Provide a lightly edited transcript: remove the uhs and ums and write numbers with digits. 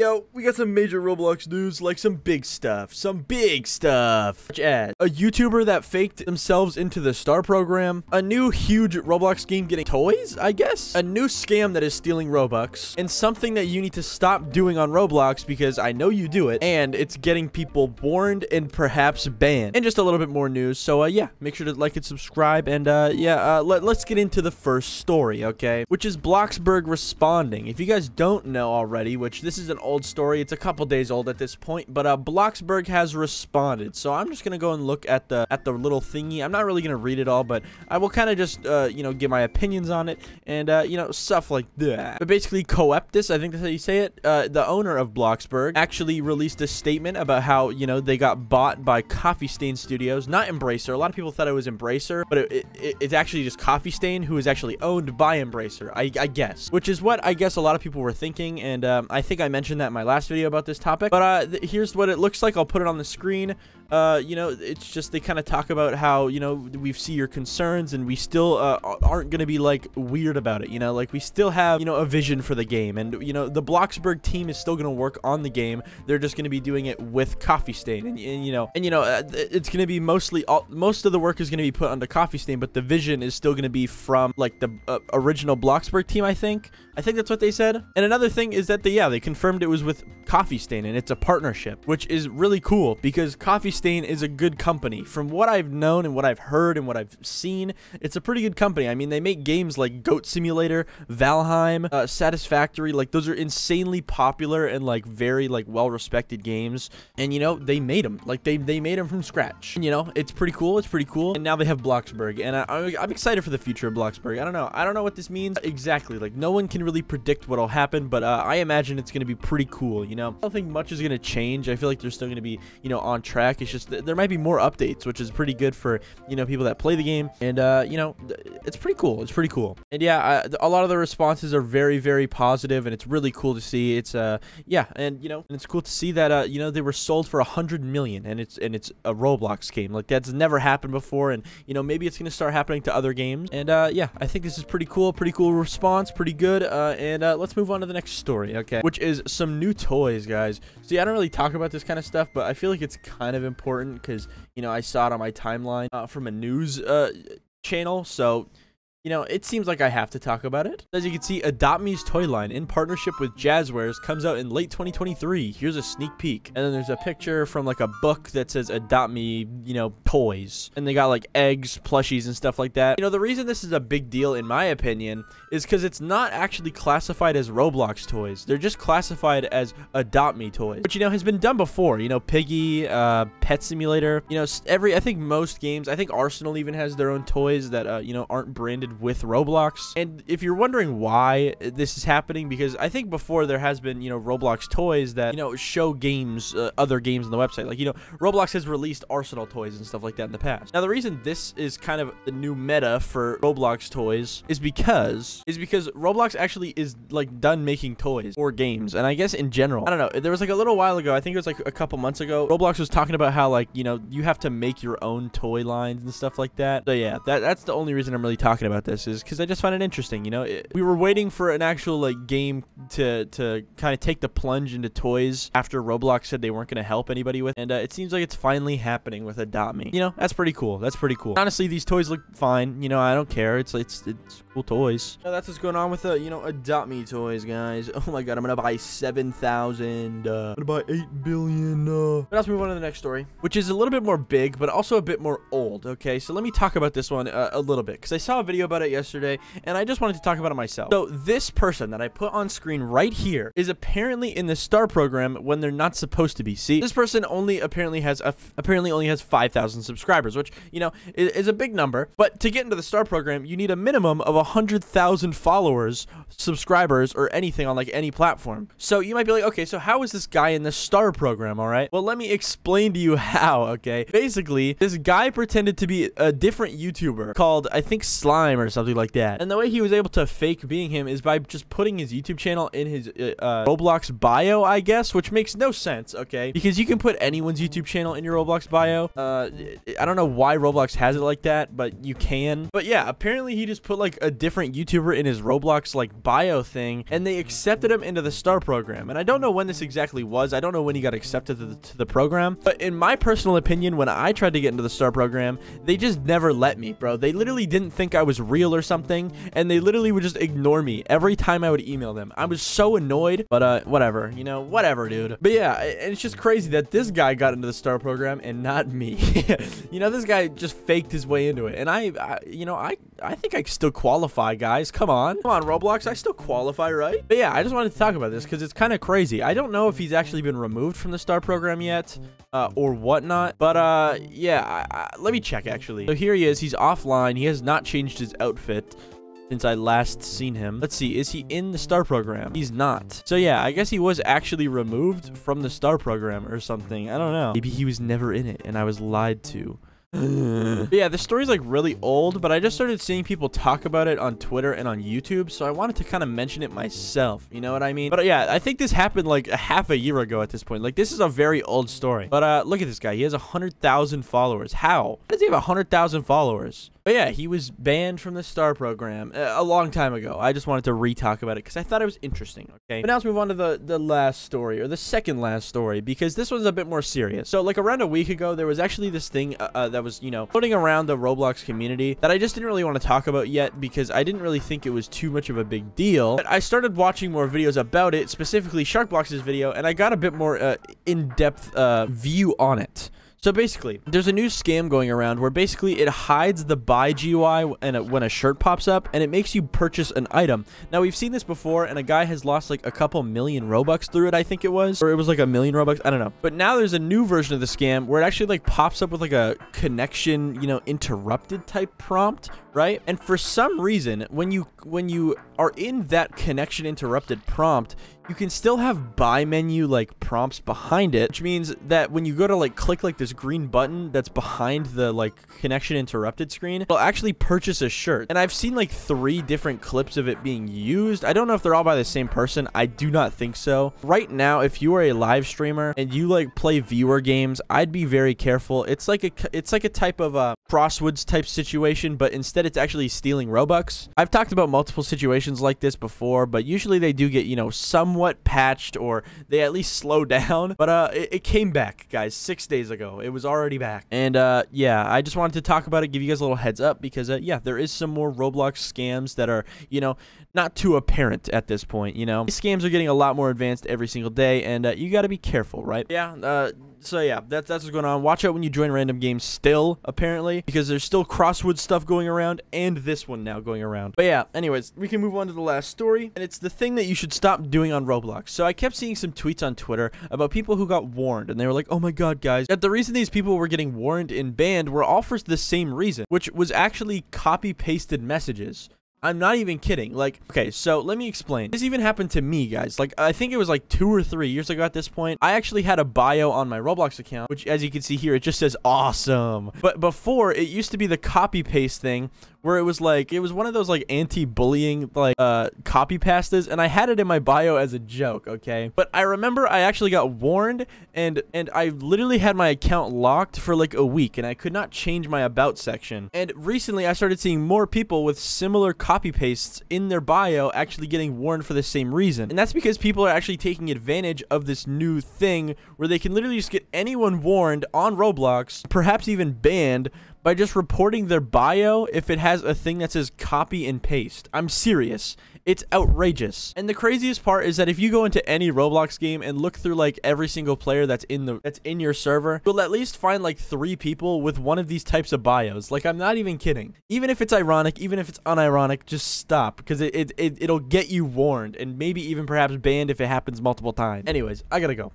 Yo, we got some major Roblox news, like some big stuff. Such as a YouTuber that faked themselves into the star program, a new huge Roblox game getting toys, I guess, a new scam that is stealing Robux, and something that you need to stop doing on Roblox because I know you do it, and it's getting people warned and perhaps banned, and just a little bit more news. So yeah, make sure to like and subscribe, and let's get into the first story, okay, which is Bloxburg responding. If you guys don't know already, which this is an old story, it's a couple days old at this point, but Bloxburg has responded. So I'm just gonna go and look at the little thingy. I'm not really gonna read it all, but I will kind of just you know, give my opinions on it, and you know, stuff like that. But basically, Coeptus, I think that's how you say it, the owner of Bloxburg, actually released a statement about how, you know, they got bought by Coffee Stain Studios, not Embracer. A lot of people thought it was Embracer, but it's actually just Coffee Stain, who is actually owned by Embracer, I guess, which is what I guess a lot of people were thinking, and I think I mentioned that in my last video about this topic. But here's what it looks like. I'll put it on the screen. You know, it's just they kind of talk about how, you know, we see your concerns, and we still aren't gonna be like weird about it, you know, like we still have, you know, a vision for the game, and you know, the Bloxburg team is still gonna work on the game. They're just gonna be doing it with Coffee Stain, and you know, it's gonna be most of the work is gonna be put onto Coffee Stain, but the vision is still gonna be from like the original Bloxburg team. I think that's what they said. And another thing is that they confirmed it was with Coffee Stain, and it's a partnership, which is really cool because Coffee Stain is a good company. From what I've known and what I've heard and what I've seen, it's a pretty good company. I mean, they make games like Goat Simulator, Valheim, Satisfactory. Like, those are insanely popular and like very like well-respected games. And you know, they made them. Like they made them from scratch. And, you know, it's pretty cool. It's pretty cool. And now they have Bloxburg, and I'm excited for the future of Bloxburg. I don't know what this means exactly. Like, no one can really predict what'll happen, but I imagine it's gonna be pretty cool. You know, I don't think much is gonna change. I feel like they're still gonna be, you know, on track. It's just there might be more updates, which is pretty good for, you know, people that play the game. And you know, it's pretty cool. It's pretty cool. And yeah, a lot of the responses are very, very positive, and it's really cool to see. It's yeah, and you know, and it's cool to see that you know, they were sold for 100 million, and it's a Roblox game. Like, that's never happened before, and you know, maybe it's gonna start happening to other games. And yeah, I think this is pretty cool response, pretty good. And let's move on to the next story, okay, which is some new toys, guys. See, I don't really talk about this kind of stuff, but I feel like it's kind of important because, you know, I saw it on my timeline from a news channel, so you know, it seems like I have to talk about it. As you can see, Adopt Me's toy line in partnership with Jazzwares comes out in late 2023. Here's a sneak peek. And then there's a picture from like a book that says Adopt Me, you know, toys. And they got like eggs, plushies, and stuff like that. You know, the reason this is a big deal, in my opinion, is because it's not actually classified as Roblox toys. They're just classified as Adopt Me toys, which, you know, has been done before. You know, Piggy, Pet Simulator, you know, I think most games, I think Arsenal even has their own toys that, you know, aren't branded with Roblox. And if you're wondering why this is happening, because I think before there has been, you know, Roblox toys that, you know, show games, other games on the website. Like, you know, Roblox has released Arsenal toys and stuff like that in the past. Now, the reason this is kind of the new meta for Roblox toys is because Roblox actually is like done making toys or games. And I guess in general, I don't know, there was like a little while ago, I think it was like a couple months ago, Roblox was talking about how, like, you know, you have to make your own toy lines and stuff like that. So yeah, that's the only reason I'm really talking about this, is because I just find it interesting. You know, we were waiting for an actual like game to kind of take the plunge into toys after Roblox said they weren't going to help anybody with, and it seems like it's finally happening with Adopt Me. You know, that's pretty cool. That's pretty cool. Honestly, these toys look fine. You know, I don't care. It's cool toys. So that's what's going on with you know, Adopt Me toys, guys. Oh my god, I'm gonna buy 7,000. I'm gonna buy 8 billion. But let's move on to the next story, which is a little bit more big, but also a bit more old. Okay, so let me talk about this one a little bit, because I saw a video about it yesterday, and I just wanted to talk about it myself. So this person that I put on screen right here is apparently in the star program when they're not supposed to be. See, this person apparently only has 5,000 subscribers, which, you know, is a big number. But to get into the star program, you need a minimum of 100,000 followers, subscribers, or anything on like any platform. So you might be like, okay, so how is this guy in the star program? All right, well, let me explain to you how. Okay, basically, this guy pretended to be a different YouTuber called, I think, Slime him or something like that. And the way he was able to fake being him is by just putting his YouTube channel in his Roblox bio, I guess, which makes no sense, okay? Because you can put anyone's YouTube channel in your Roblox bio. I don't know why Roblox has it like that, but you can. But yeah, apparently he just put like a different YouTuber in his Roblox like bio thing, and they accepted him into the STAR program. And I don't know when this exactly was. I don't know when he got accepted to the program. But in my personal opinion, when I tried to get into the STAR program, they just never let me, bro. They literally didn't think I was real or something, and they literally would just ignore me every time I would email them. I was so annoyed, but whatever, you know, whatever, dude. But yeah, and it's just crazy that this guy got into the STAR program and not me. You know, this guy just faked his way into it, and you know, I think I still qualify, guys. Come on, Roblox, I still qualify, right? But yeah, I just wanted to talk about this because it's kind of crazy. I don't know if he's actually been removed from the STAR program yet, or whatnot, but yeah, let me check actually. So here he is. He's offline. He has not changed his outfit since I last seen him. Let's see, is he in the STAR program? He's not. So yeah, I guess he was actually removed from the STAR program or something. I don't know. Maybe he was never in it and I was lied to. But yeah, this story's like really old, but I just started seeing people talk about it on Twitter and on YouTube, so I wanted to kind of mention it myself, you know what I mean? But yeah, I think this happened like a half a year ago at this point. Like, this is a very old story. But look at this guy. He has 100,000 followers. How does he have 100,000 followers? But yeah, he was banned from the STAR program a long time ago. I just wanted to re-talk about it because I thought it was interesting, okay? But now let's move on to the last story, or the second last story, because this one's a bit more serious. So like around a week ago, there was actually this thing that was, you know, floating around the Roblox community that I just didn't really want to talk about yet because I didn't really think it was too much of a big deal. But I started watching more videos about it, specifically Sharkbox's video, and I got a bit more in-depth view on it. So basically, there's a new scam going around where basically it hides the buy GUI when a shirt pops up, and it makes you purchase an item. Now, we've seen this before, and a guy has lost like a couple million Robux through it, I think it was. Or it was like 1 million Robux, I don't know. But now there's a new version of the scam where it actually like pops up with like a connection, you know, interrupted type prompt, right? And for some reason, when you are in that connection interrupted prompt, you can still have buy menu like prompts behind it, which means that when you go to like click like this green button that's behind the like connection interrupted screen, it'll actually purchase a shirt. And I've seen like 3 different clips of it being used. I don't know if they're all by the same person. I do not think so. Right now, if you are a live streamer and you like play viewer games, I'd be very careful. It's like a type of Crosswords type situation, but instead it's actually stealing Robux. I've talked about multiple situations like this before, but usually they do get, you know, somewhat patched, or they at least slow down. But it came back, guys, 6 days ago. It was already back. And yeah, I just wanted to talk about it, give you guys a little heads up, because yeah, there is some more Roblox scams that are, you know, not too apparent at this point. You know, these scams are getting a lot more advanced every single day, and you got to be careful, right? Yeah. So yeah, that's what's going on. Watch out when you join random games still, apparently, because there's still Crossword stuff going around, and this one now going around. But yeah, anyways, we can move on to the last story, and it's the thing that you should stop doing on Roblox. So I kept seeing some tweets on Twitter about people who got warned, and they were like, oh my god, guys, that the reason these people were getting warned and banned were all for the same reason, which was actually copy-pasted messages. I'm not even kidding. Like, okay, so let me explain. This even happened to me, guys. Like, I think it was like 2 or 3 years ago at this point. I actually had a bio on my Roblox account, which, as you can see here, it just says awesome. But before, it used to be the copy paste thing, where it was like, it was one of those like anti-bullying like copy pastas, and I had it in my bio as a joke, okay? But I remember I actually got warned, and I literally had my account locked for like a week, and I could not change my about section. And recently I started seeing more people with similar copy pastes in their bio actually getting warned for the same reason. And that's because people are actually taking advantage of this new thing where they can literally just get anyone warned on Roblox, perhaps even banned, by just reporting their bio if it has a thing that says copy and paste. I'm serious. It's outrageous. And the craziest part is that if you go into any Roblox game and look through like every single player that's in your server, you'll at least find like 3 people with one of these types of bios. Like, I'm not even kidding. Even if it's ironic, even if it's unironic, just stop, because it'll get you warned, and maybe even perhaps banned if it happens multiple times. Anyways, I gotta go.